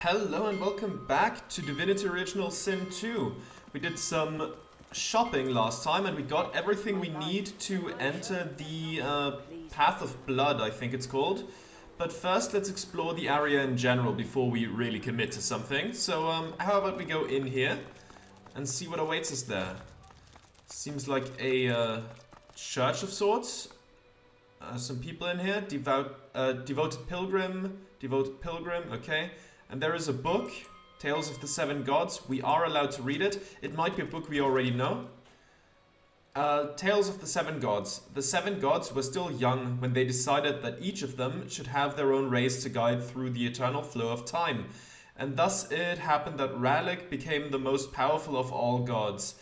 Hello and welcome back to Divinity Original Sin 2. We did some shopping last time and we got everything we need to enter the Path of Blood, I think it's called. But first let's explore the area in general before we really commit to something. So how about we go in here and see what awaits us there. Seems like a church of sorts. Some people in here, devoted pilgrim, okay. And there is a book, Tales of the Seven Gods. We are allowed to read it. It might be a book we already know. Tales of the Seven Gods. The seven gods were still young when they decided that each of them should have their own race to guide through the eternal flow of time. And thus it happened that Ralik became the most powerful of all gods.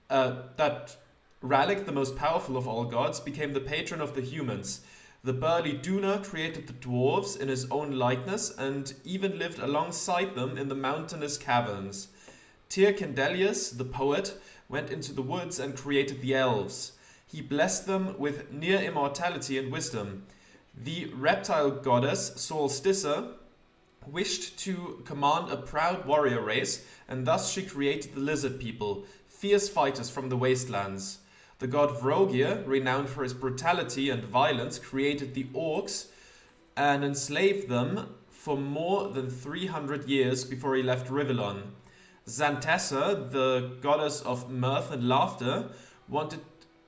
Ralik, the most powerful of all gods, became the patron of the humans. The burly Duna created the dwarves in his own likeness and even lived alongside them in the mountainous caverns. Tyr Kendelius, the poet, went into the woods and created the elves. He blessed them with near immortality and wisdom. The reptile goddess Solstice wished to command a proud warrior race, and thus she created the lizard people, fierce fighters from the wastelands. The god Vrogir, renowned for his brutality and violence, created the orcs and enslaved them for more than 300 years before he left Rivellon. Xantessa, the goddess of mirth and laughter, wanted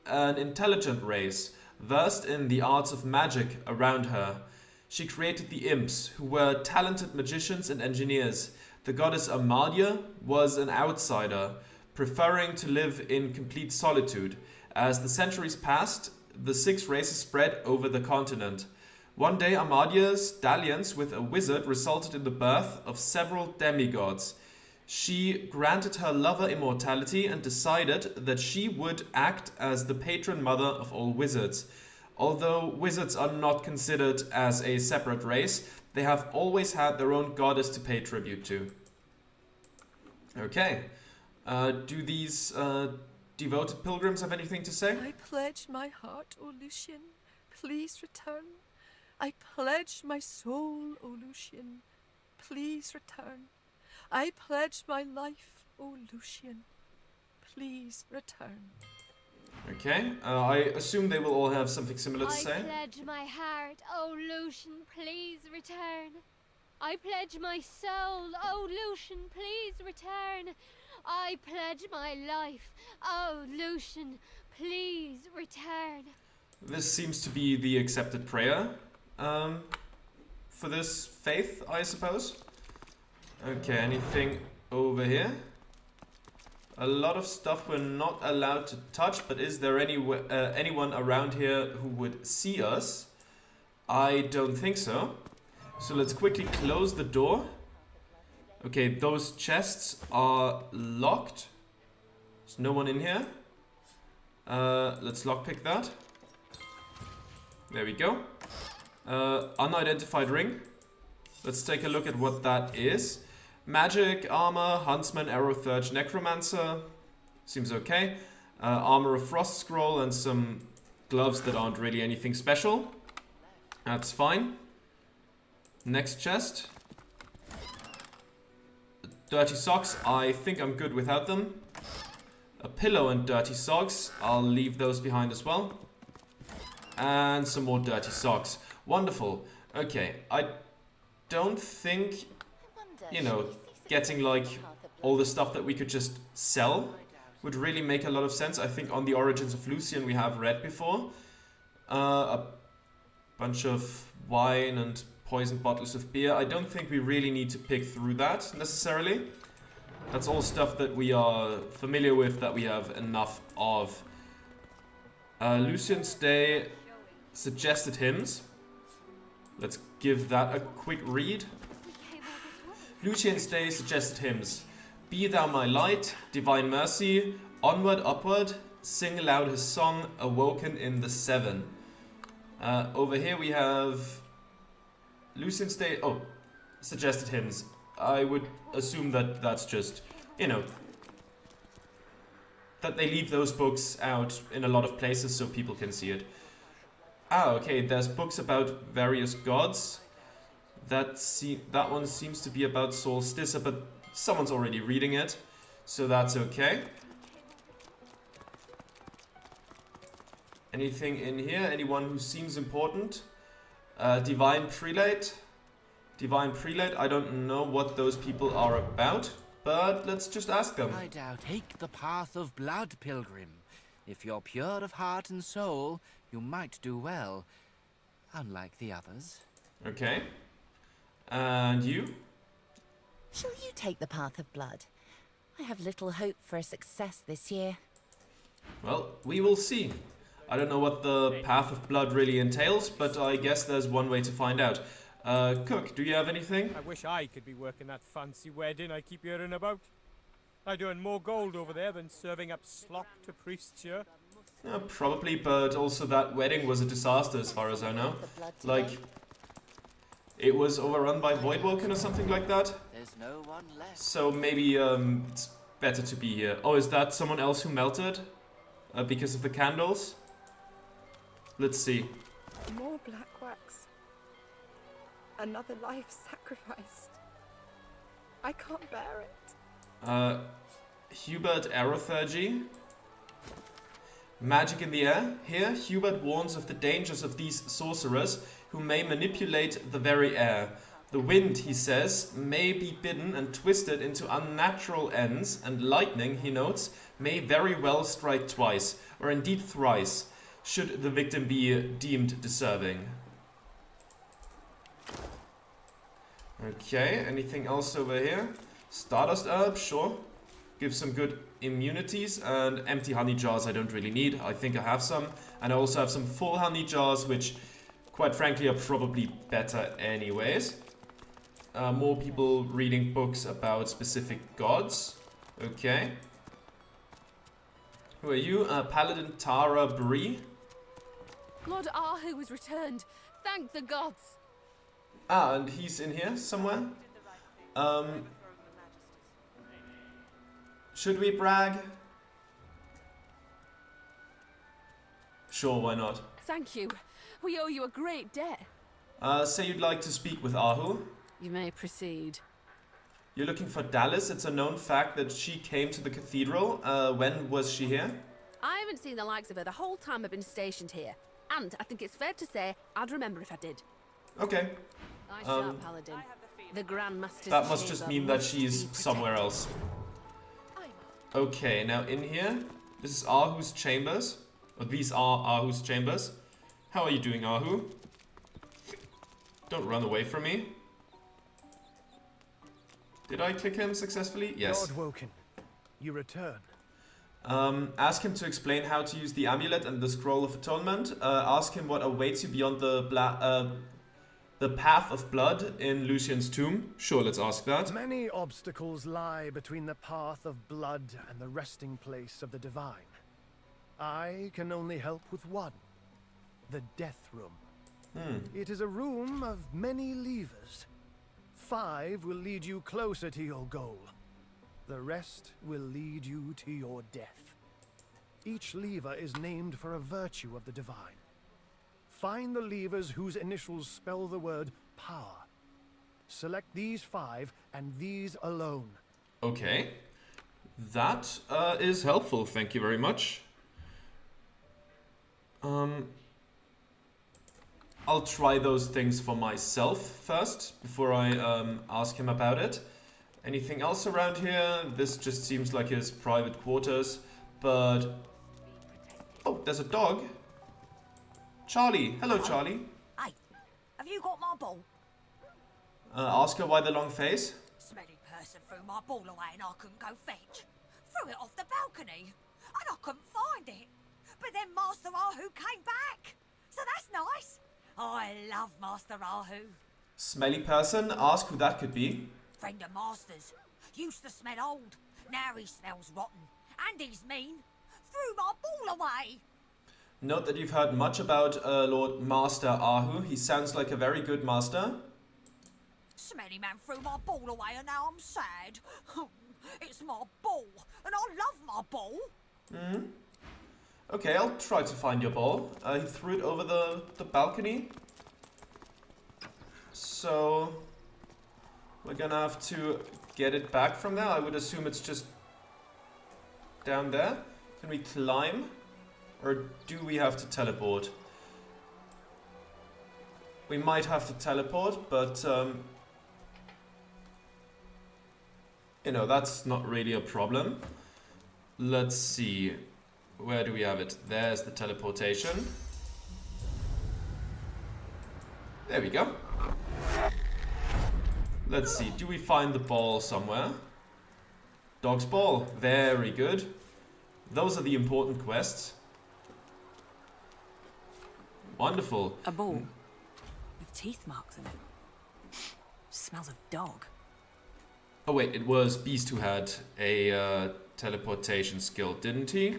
an intelligent race, versed in the arts of magic around her. She created the imps, who were talented magicians and engineers. The goddess Amalia was an outsider, preferring to live in complete solitude. As the centuries passed, the six races spread over the continent. One day, Amadia's dalliance with a wizard resulted in the birth of several demigods. She granted her lover immortality and decided that she would act as the patron mother of all wizards. Although wizards are not considered as a separate race, they have always had their own goddess to pay tribute to. Okay. Do these devoted pilgrims have anything to say? I pledge my heart, O Lucian, please return. I pledge my soul, O Lucian, please return. I pledge my life, O Lucian, please return. Okay, I assume they will all have something similar to say. I pledge my heart, O Lucian, please return. I pledge my soul, O Lucian, please return. I pledge my life, oh Lucian, please return. This seems to be the accepted prayer for this faith, I suppose. Okay, anything over here? A lot of stuff we're not allowed to touch, but is there anyone around here who would see us? I don't think so. So let's quickly close the door. Okay, those chests are locked. There's no one in here. Let's lockpick that. There we go. Unidentified ring. Let's take a look at what that is. Magic, armor, huntsman, arrow, thurge, necromancer. Seems okay. Armor of frost scroll and some gloves that aren't really anything special. That's fine. Next chest. Dirty socks, I think I'm good without them. A pillow and dirty socks, I'll leave those behind as well. And some more dirty socks. Wonderful. Okay, I don't think, getting like all the stuff that we could just sell would really make a lot of sense. I think on the Origins of Lucian we have read before. A bunch of wine and poisoned bottles of beer. I don't think we really need to pick through that necessarily. That's all stuff that we are familiar with, that we have enough of. Lucian's Day suggested hymns. Let's give that a quick read. Lucian's Day suggested hymns. Be thou my light, divine mercy, onward, upward, sing aloud his song, awoken in the seven. Over here we have Lucian's Day, suggested hymns. I would assume that that's just, that they leave those books out in a lot of places so people can see it. Ah, okay, there's books about various gods. That one seems to be about Solstice, but someone's already reading it, so that's okay. Anything in here? Anyone who seems important? Divine Prelate. Divine Prelate, I don't know what those people are about, but let's just ask them. I doubt. Take the path of blood, pilgrim. If you're pure of heart and soul, you might do well, unlike the others. Okay. And you? Shall you take the path of blood? I have little hope for a success this year. Well, we will see. I don't know what the path of blood really entails, but I guess there's one way to find out. Cook, do you have anything? I wish I could be working that fancy wedding I keep hearing about. I'd earn more gold over there than serving up slop to priests here. Probably, but also that wedding was a disaster as far as I know. Like, it was overrun by Voidwoken or something like that. There's no one left. So maybe it's better to be here. Oh, is that someone else who melted? Because of the candles? Let's see. More black wax. Another life sacrificed. I can't bear it. Hubert Aerothergy. Magic in the air. Here, Hubert warns of the dangers of these sorcerers who may manipulate the very air. The wind, he says, may be bidden and twisted into unnatural ends, and lightning, he notes, may very well strike twice, or indeed thrice, should the victim be deemed deserving. Okay, anything else over here? Stardust herb, sure. Gives some good immunities, and empty honey jars I don't really need. I think I have some. And I also have some full honey jars, which quite frankly are probably better anyways. More people reading books about specific gods. Okay. Who are you? Paladin Tara Bree. Lord Ahu has returned. Thank the gods. Ah, and he's in here somewhere. Should we brag? Sure, why not? Thank you. We owe you a great debt. Say you'd like to speak with Ahu. You may proceed. You're looking for Dallas. It's a known fact that she came to the cathedral. When was she here? I haven't seen the likes of her the whole time I've been stationed here. And I think it's fair to say I'd remember if I did. Okay. I shall, Paladin. The Grand Master's That must just mean that she's must be somewhere protected. else. Okay, now in here, this is Ahu's chambers. Or these are Ahu's chambers. How are you doing, Ahu? Don't run away from me. Did I click him successfully? Yes. Lord Woken, you return. Ask him to explain how to use the amulet and the scroll of atonement. Ask him what awaits you beyond the path of blood in Lucian's tomb. Sure, let's ask that. Many obstacles lie between the path of blood and the resting place of the divine. I can only help with one. The death room. It is a room of many levers. 5 will lead you closer to your goal. The rest will lead you to your death. Each lever is named for a virtue of the divine. Find the levers whose initials spell the word power. Select these 5 and these alone. Okay. That is helpful, thank you very much. I'll try those things for myself first, before I ask him about it. Anything else around here? This just seems like his private quarters, but... Oh, there's a dog. Charlie. Hello, Charlie. Hey, have you got my ball? Ask her why the long face. Smelly person threw my ball away and I couldn't go fetch. Threw it off the balcony and I couldn't find it. But then Master Ahu came back. So that's nice. I love Master Ahu. Smelly person. Ask who that could be. Friend of Master's. Used to smell old. Now he smells rotten. And he's mean. Threw my ball away. Note that you've heard much about Lord Master Ahu. He sounds like a very good master. Smelly man threw my ball away and now I'm sad. It's my ball. And I love my ball. Okay, I'll try to find your ball. He threw it over the balcony. So we're gonna have to get it back from there. I would assume it's just down there. Can we climb? Or do we have to teleport? We might have to teleport, but you know, that's not really a problem. Let's see. Where do we have it? There's the teleportation. There we go. Let's see. Do we find the ball somewhere? Dog's ball. Very good. Those are the important quests. Wonderful. A ball with teeth marks in it. Smells of dog. Oh wait, it was Beast who had a teleportation skill, didn't he?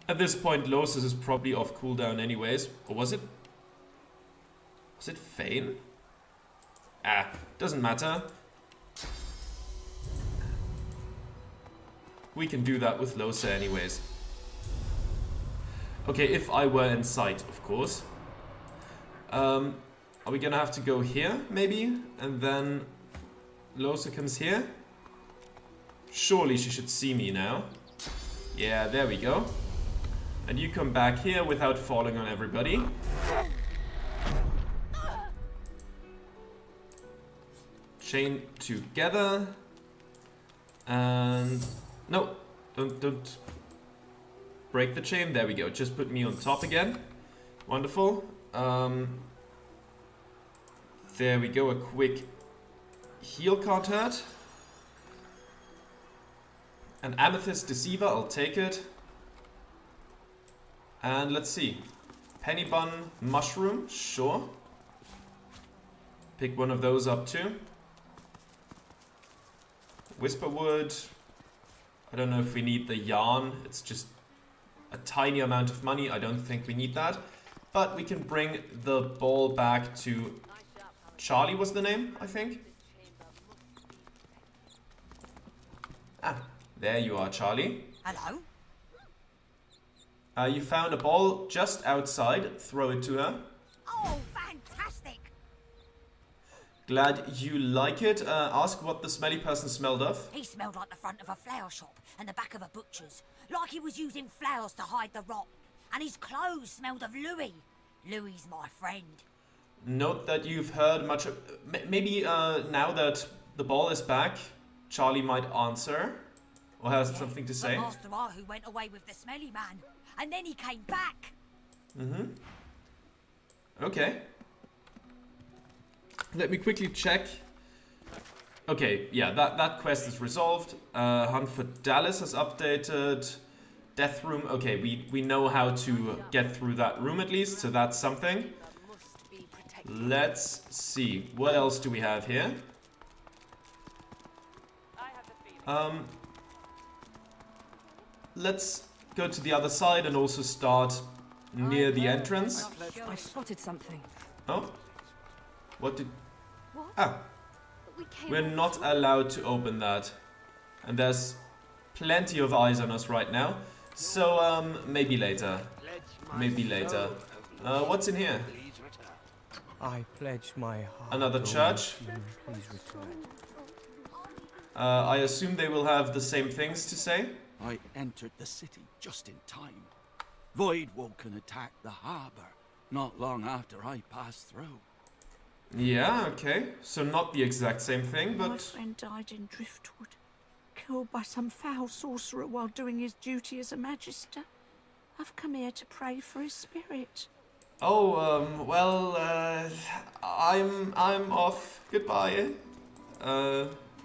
At this point, Losis is probably off cooldown anyways. Or was it? Was it Fane? Ah, doesn't matter. We can do that with Losa anyways. Okay, if I were in sight, of course. Are we gonna have to go here, maybe? And then Losa comes here? Surely she should see me now. Yeah, there we go. And you come back here without falling on everybody. Chain together. And... no, don't break the chain. There we go. Just put me on top again. Wonderful. There we go. A quick heal can't hurt. An Amethyst Deceiver, I'll take it. And let's see. Penny Bun Mushroom, sure. Pick one of those up too. Whisperwood. I don't know if we need the yarn. It's just a tiny amount of money. I don't think we need that. But we can bring the ball back to... Charlie was the name, I think. Ah, there you are, Charlie. Hello? You found a ball just outside. Throw it to her. Oh, fantastic! Glad you like it. Ask what the smelly person smelled of. He smelled like the front of a flower shop and the back of a butcher's. Like he was using flowers to hide the rot. And his clothes smelled of Louis. Louis's my friend. Note that you've heard much of... Maybe now that the ball is back, Charlie might answer. Or has something to say. But Master Ahu went away with the smelly man. And then he came back. Mm-hmm. Okay. Let me quickly check. Okay, yeah, that quest is resolved. Hunt for Dallas has updated. Death Room. Okay, we know how to get through that room at least, so that's something. Let's see. What else do we have here? Let's go to the other side and also start near the entrance. I spotted something. Oh? What did... What? Ah, we're out not allowed to open that. And there's plenty of eyes on us right now. So, maybe later. Maybe later. What's in here? I pledge my heart. Another church? Please return. I assume they will have the same things to say? I entered the city just in time. Voidwoken attacked the harbor not long after I passed through. Yeah, okay. So not the exact same thing, My but... friend died in Driftwood, killed by some foul sorcerer while doing his duty as a magister. I've come here to pray for his spirit. Oh, well, I'm off. Goodbye.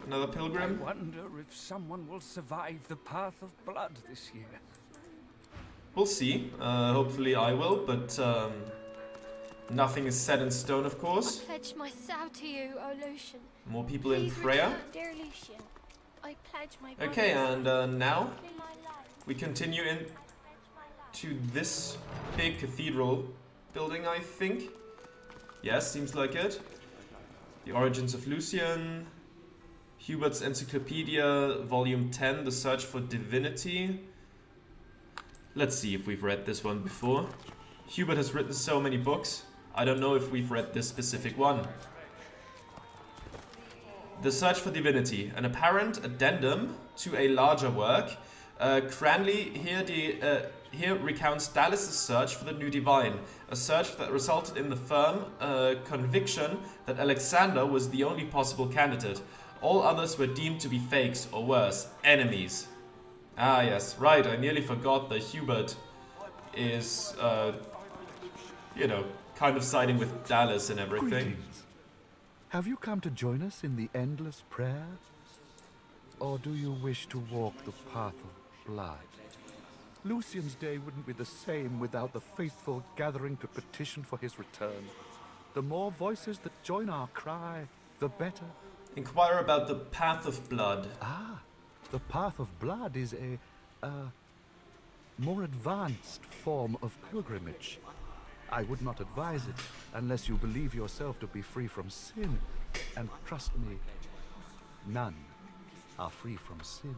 Another pilgrim? I wonder if someone will survive the Path of Blood this year. We'll see. Hopefully I will, but nothing is set in stone, of course. I pledge myself to you, O Lucian. More people in Please prayer. return, dear Lucian. I pledge my Okay, body and now to my life. we continue in to this big cathedral building, I think. Yes, seems like it. The Origins of Lucian. Hubert's Encyclopedia, Volume 10, The Search for Divinity. Let's see if we've read this one before. Hubert has written so many books. I don't know if we've read this specific one. The Search for Divinity, an apparent addendum to a larger work. Cranley here recounts Dallas' search for the new divine, a search that resulted in the firm conviction that Alexander was the only possible candidate. All others were deemed to be fakes, or worse, enemies. Ah yes, right, I nearly forgot that Hubert is, you know, kind of siding with Dallas and everything. Greetings. Have you come to join us in the endless prayer? Or do you wish to walk the path of blood? Lucian's day wouldn't be the same without the faithful gathering to petition for his return. The more voices that join our cry, the better. Inquire about the path of blood. Ah, the path of blood is a more advanced form of pilgrimage. I would not advise it unless you believe yourself to be free from sin. And trust me, none are free from sin.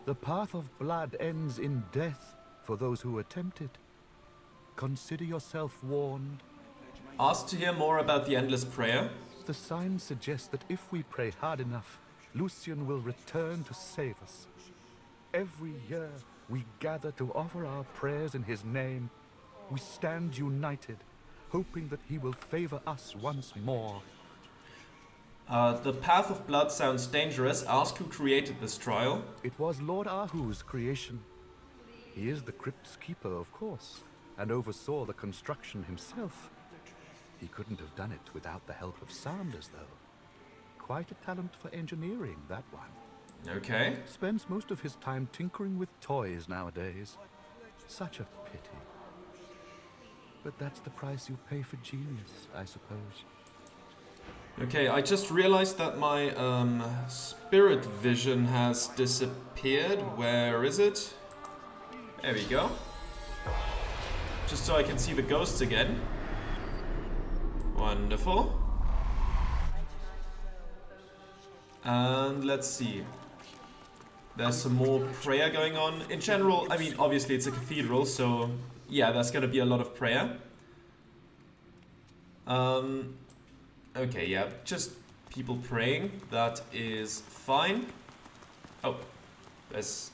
The path of blood ends in death for those who attempt it. Consider yourself warned. Ask to hear more about the endless prayer. The signs suggest that if we pray hard enough, Lucian will return to save us. Every year, we gather to offer our prayers in his name. We stand united, hoping that he will favor us once more. The path of blood sounds dangerous. Ask who created this trial. It was Lord Ahu's creation. He is the crypt's keeper, of course, and oversaw the construction himself. He couldn't have done it without the help of Sanders, though. Quite a talent for engineering, that one. Okay. Spends most of his time tinkering with toys nowadays. Such a pity. But that's the price you pay for genius, I suppose. Okay, I just realized that my spirit vision has disappeared. Where is it? There we go. Just so I can see the ghosts again. Wonderful. And let's see. There's some more prayer going on. In general, I mean, obviously it's a cathedral, so yeah, there's gonna be a lot of prayer. Okay, yeah, just people praying. That is fine. Oh, there's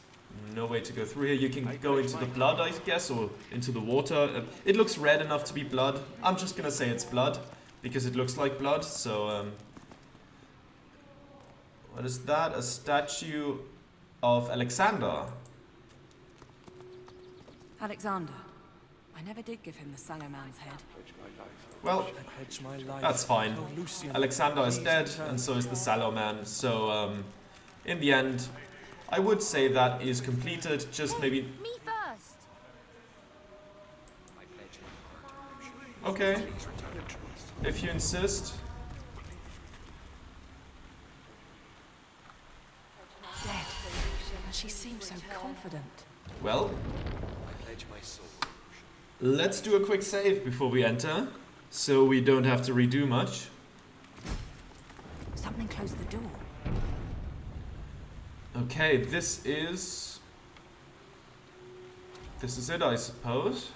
no way to go through here. You can go into the blood, I guess, or into the water. It looks red enough to be blood. I'm just gonna say it's blood, because it looks like blood, so... what is that? A statue of Alexander. Alexander. I never did give him the Sallow Man's head. Well, that's fine. Alexander is dead, and so is the Sallow Man. So, in the end, I would say that is completed. Just maybe... Me first! Okay. If you insist. Dead. And she seems so confident. Well, let's do a quick save before we enter, so we don't have to redo much. Something closed the door. Okay, this is it, I suppose.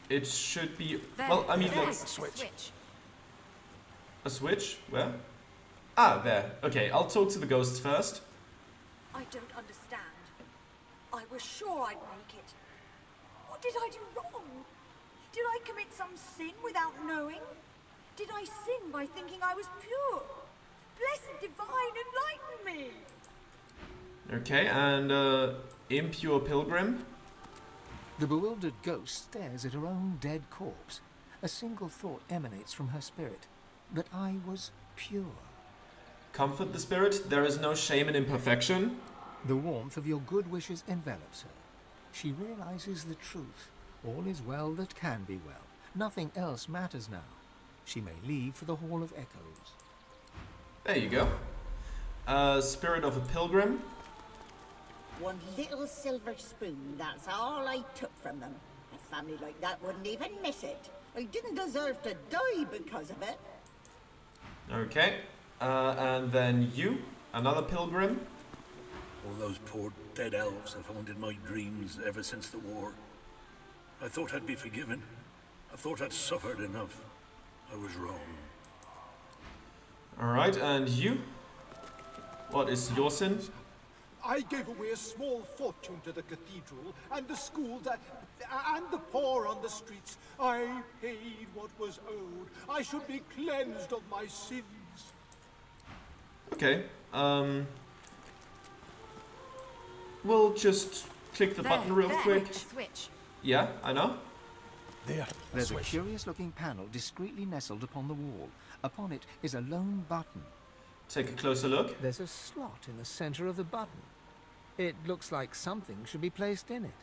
It should be... well, I mean, let's... A switch? Where? Ah, there. Okay, I'll talk to the ghosts first. I don't understand. I was sure I'd make it. What did I do wrong? Did I commit some sin without knowing? Did I sin by thinking I was pure? Blessed divine, enlighten me! Okay, and impure pilgrim. The bewildered ghost stares at her own dead corpse. A single thought emanates from her spirit. That I was pure. Comfort the spirit. There is no shame in imperfection. The warmth of your good wishes envelops her. She realizes the truth. All is well that can be well. Nothing else matters now. She may leave for the Hall of Echoes. There you go. Spirit of a pilgrim. One little silver spoon, that's all I took from them. A family like that wouldn't even miss it. I didn't deserve to die because of it. Okay. And then you, another pilgrim. All those poor dead elves have haunted my dreams ever since the war. I thought I'd be forgiven. I thought I'd suffered enough. I was wrong. Alright, and you? What is your sin? I gave away a small fortune to the cathedral and the schools and the poor on the streets. I paid what was owed. I should be cleansed of my sins. Okay, we'll just click the button real quick. Switch. Yeah, I know. There's a curious-looking panel discreetly nestled upon the wall. Upon it is a lone button. Take a closer look. There's a slot in the center of the button. It looks like something should be placed in it.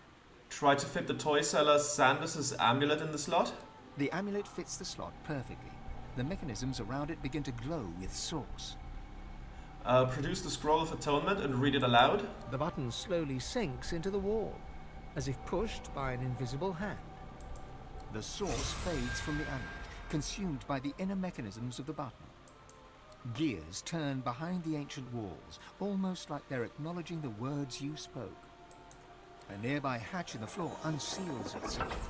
Try to fit the toy seller Sandus's amulet in the slot. The amulet fits the slot perfectly. The mechanisms around it begin to glow with source. Produce the scroll of atonement and read it aloud. The button slowly sinks into the wall, as if pushed by an invisible hand. The source fades from the amulet, consumed by the inner mechanisms of the button. Gears turn behind the ancient walls, almost like they're acknowledging the words you spoke. A nearby hatch in the floor unseals itself.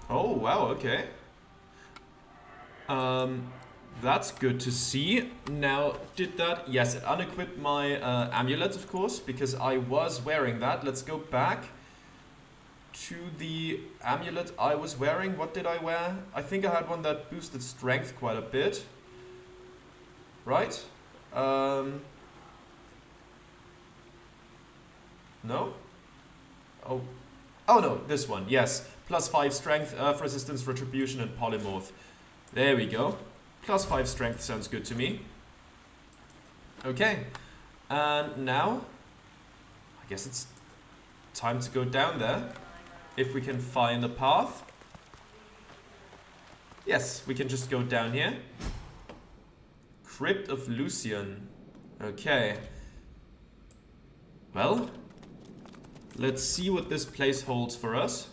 Oh, wow, okay. That's good to see. Now, did that? Yes, it unequipped my amulet, of course, because I was wearing that. Let's go back to the amulet I was wearing. What did I wear? I think I had one that boosted strength quite a bit. Right? No? Oh. Oh no, this one, yes. +5 strength, earth resistance, retribution, and polymorph. There we go. +5 strength sounds good to me. Okay. And now, I guess it's time to go down there. If we can find the path. Yes, we can just go down here. Crypt of Lucian. Okay. Well, let's see what this place holds for us.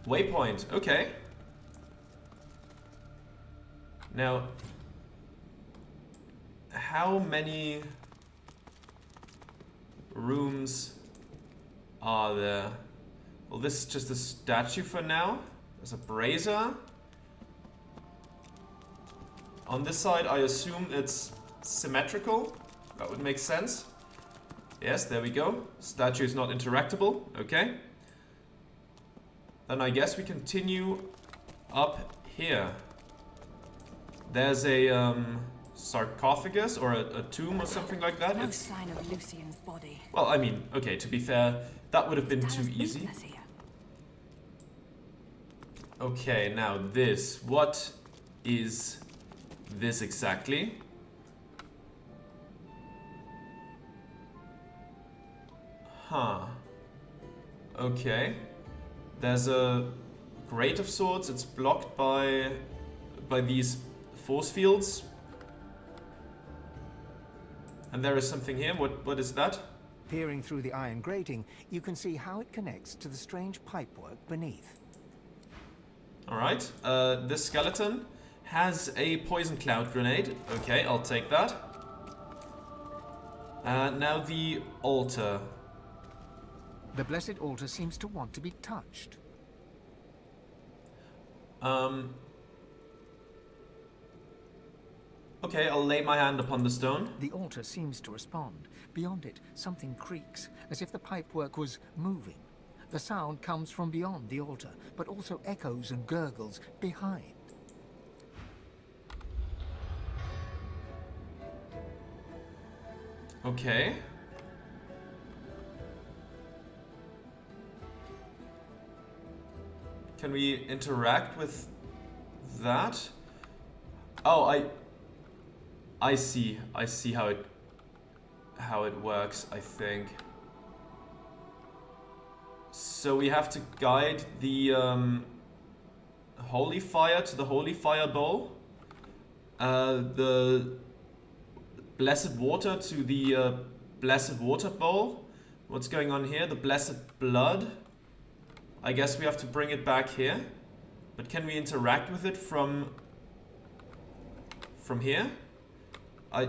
Waypoint, okay. Now, how many rooms are there? Well, this is just a statue for now. There's a brazier. On this side, I assume it's symmetrical. That would make sense. Yes, there we go. Statue is not interactable. Okay. Then I guess we continue up here. There's a sarcophagus or a tomb or something like that. No sign of Lucian's body. Well, I mean, okay, to be fair, that would have been too easy. Okay, now this. What is this exactly? Huh. Okay. There's a grate of sorts. It's blocked by these force fields. And there is something here. What is that? Peering through the iron grating, you can see how it connects to the strange pipework beneath. Alright, this skeleton has a poison cloud grenade. Okay, I'll take that. Now the altar. The blessed altar seems to want to be touched. Okay, I'll lay my hand upon the stone. The altar seems to respond. Beyond it, something creaks, as if the pipework was moving. The sound comes from beyond the altar, but also echoes and gurgles behind. Okay. Can we interact with that? Oh, I see how it works, I think. So we have to guide the holy fire to the holy fire bowl. The blessed water to the blessed water bowl. What's going on here? The blessed blood. I guess we have to bring it back here. But can we interact with it from from here. I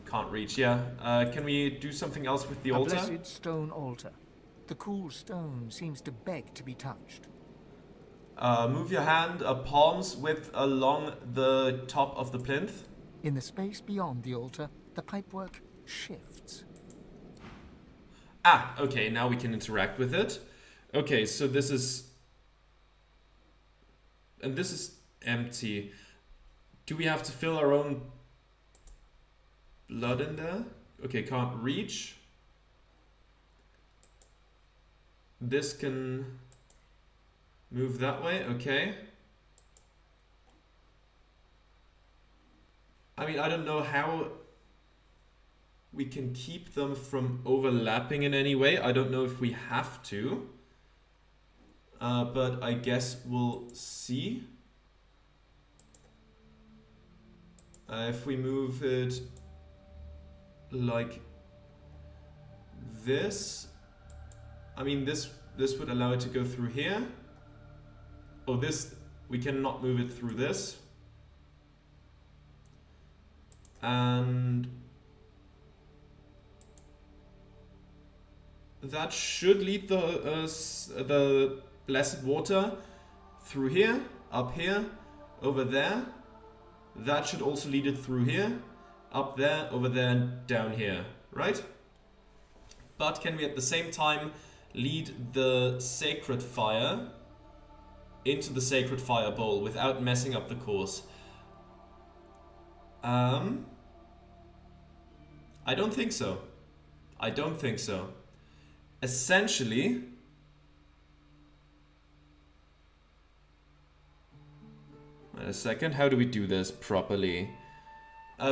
can't reach, yeah. Can we do something else with the altar? A blessed stone altar. The cool stone seems to beg to be touched. Move your hand a palm's width along the top of the plinth. In the space beyond the altar, the pipework shifts. Ah, okay, now we can interact with it. Okay, so this is... And this is empty. Do we have to fill our own blood in there? Okay, can't reach. This can move that way, okay. I mean, I don't know how we can keep them from overlapping in any way. I don't know if we have to. But I guess we'll see. If we move it like this, I mean this would allow it to go through here. Oh, this, we cannot move it through this. And that should lead the blessed water through here, up here, over there. That should also lead it through here, up there, over there, and down here, right? But can we at the same time lead the sacred fire into the sacred fire bowl without messing up the course? I don't think so. I don't think so. Essentially, wait a second, how do we do this properly?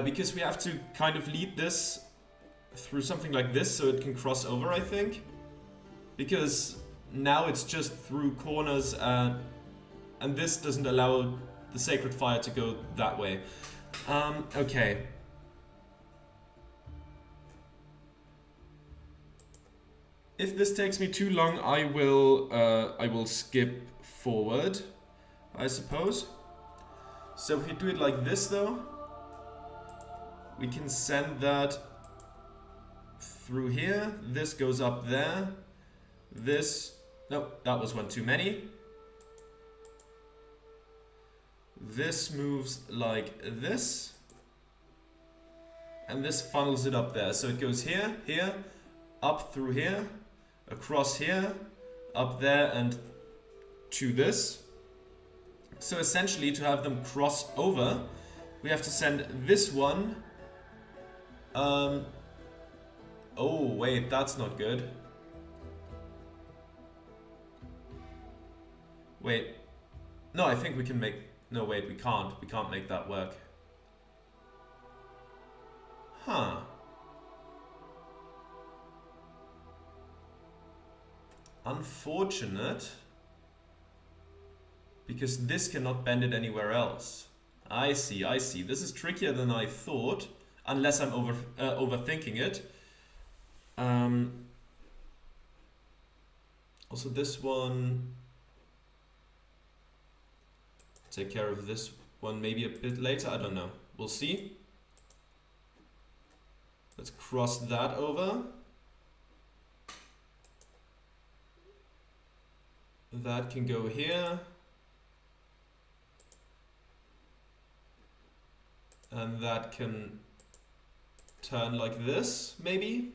Because we have to kind of lead this through something like this so it can cross over, I think. Because now it's just through corners and this doesn't allow the sacred fire to go that way. Okay. If this takes me too long, I will skip forward, I suppose. So if we do it like this though, we can send that through here. This goes up there. This, no, that was one too many. This moves like this. And this funnels it up there. So it goes here, here, up through here, across here, up there, and to this. So essentially, to have them cross over, we have to send this one. Oh, wait, that's not good. Wait. No, I think we can make... No, wait, we can't. We can't make that work. Huh. Unfortunate. Because this cannot bend it anywhere else. I see, I see. This is trickier than I thought. Unless I'm overthinking it. Also this one... Take care of this one maybe a bit later. I don't know. We'll see. Let's cross that over. That can go here. And that can turn like this, maybe.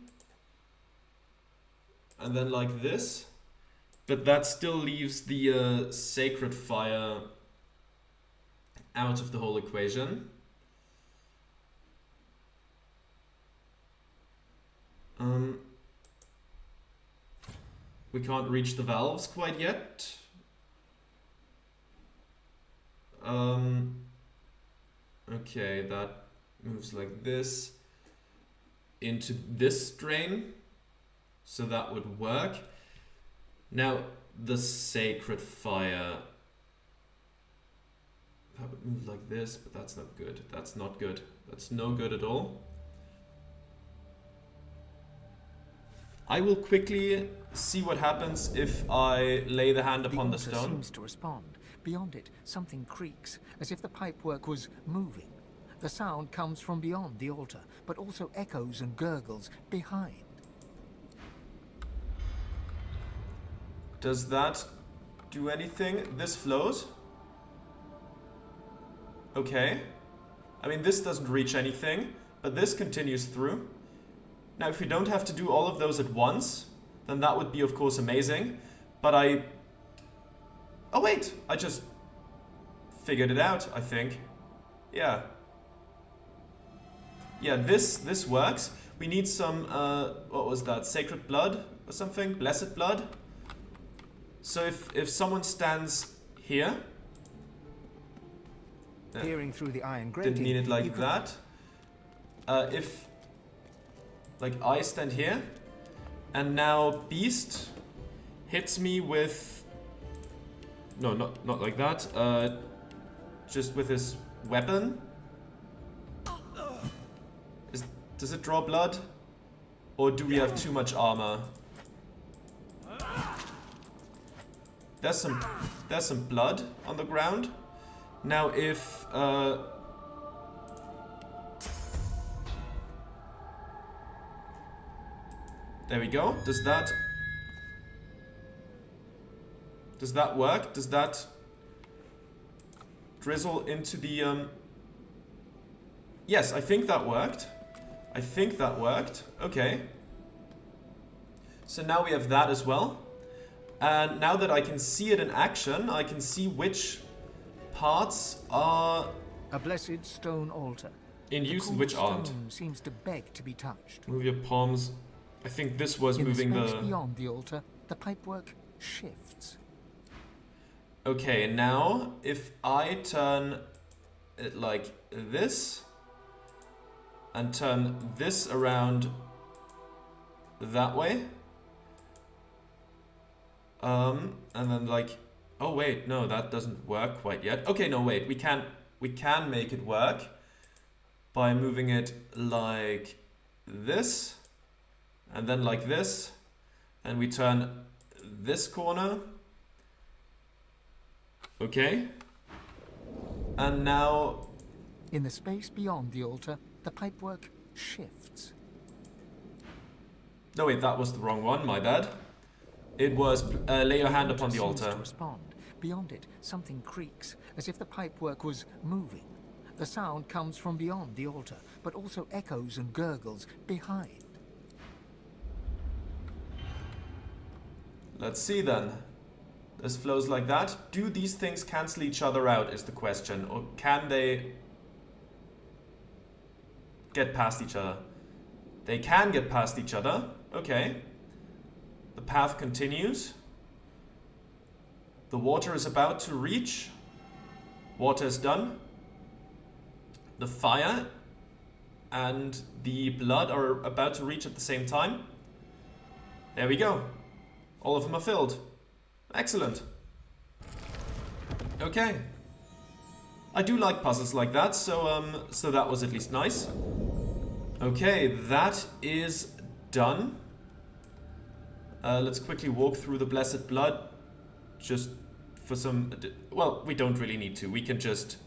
And then like this. But that still leaves the sacred fire out of the whole equation. We can't reach the valves quite yet. Okay, that moves like this into this drain. So that would work. Now, the sacred fire. That would move like this, but that's not good. That's not good. That's no good at all. I will quickly see what happens if I lay the hand upon the stone. Seems to respond, Beyond it, something creaks, as if the pipework was moving. The sound comes from beyond the altar, but also echoes and gurgles behind. Does that do anything? This flows? Okay. I mean, this doesn't reach anything, but this continues through. Now, if we don't have to do all of those at once, then that would be, of course, amazing. But oh, wait! I just figured it out, I think. Yeah. Yeah, this works. We need some, what was that? Sacred blood or something? Blessed blood? So if someone stands here... Peering through the iron grating, didn't mean it like that. If, like, I stand here, and now Beast hits me with... No, not like that. Just with his weapon. Does it draw blood? Or do we have too much armor? There's some blood on the ground. Now if there we go. Does that work? Does that drizzle into the Yes, I think that worked. Okay. So now we have that as well. And now that I can see it in action, I can see which parts are... A blessed stone altar. In use and which aren't. Stone seems to beg to be touched. Move your palms. I think this was moving the... space beyond the altar, the pipework shifts. Okay, now if I turn it like this and turn this around that way, and then like, oh wait, no, that doesn't work quite yet. Okay, no, wait, we can make it work by moving it like this, and then like this, and we turn this corner. Okay. And now... In the space beyond the altar, the pipework shifts. No, wait, that was the wrong one, my bad. It was lay your hand upon the altar. To respond. Beyond it, something creaks, as if the pipework was moving. The sound comes from beyond the altar, but also echoes and gurgles behind. Let's see then. This flows like that. Do these things cancel each other out is the question, or can they get past each other? They can get past each other. Okay. The path continues. The water is about to reach. Water is done. The fire and the blood are about to reach at the same time. There we go. All of them are filled. Excellent. Okay. I do like puzzles like that, so that was at least nice. Okay, that is done. Let's quickly walk through the Blessed Blood. Just for some... Well, we don't really need to. We can just...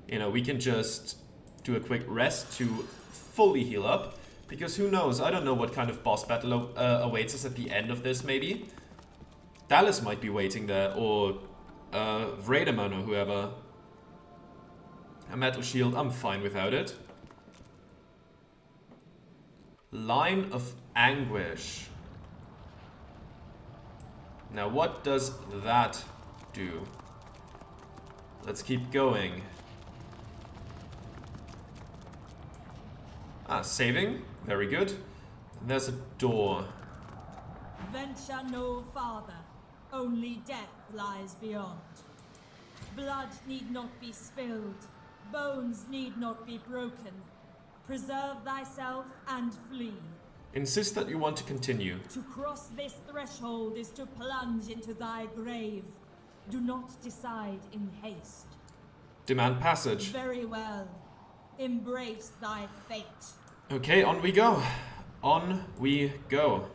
You know, we can just do a quick rest to fully heal up. Because who knows? I don't know what kind of boss battle awaits us at the end of this, maybe. Dallas might be waiting there, or Vredeman or whoever. A metal shield, I'm fine without it. Line of Anguish. Now what does that do? Let's keep going. Ah, saving. Very good. There's a door. Venture no farther. Only death lies beyond. Blood need not be spilled. Bones need not be broken. Preserve thyself and flee. Insist that you want to continue. To cross this threshold is to plunge into thy grave. Do not decide in haste. Demand passage. Very well. Embrace thy fate. Okay, on we go. On we go.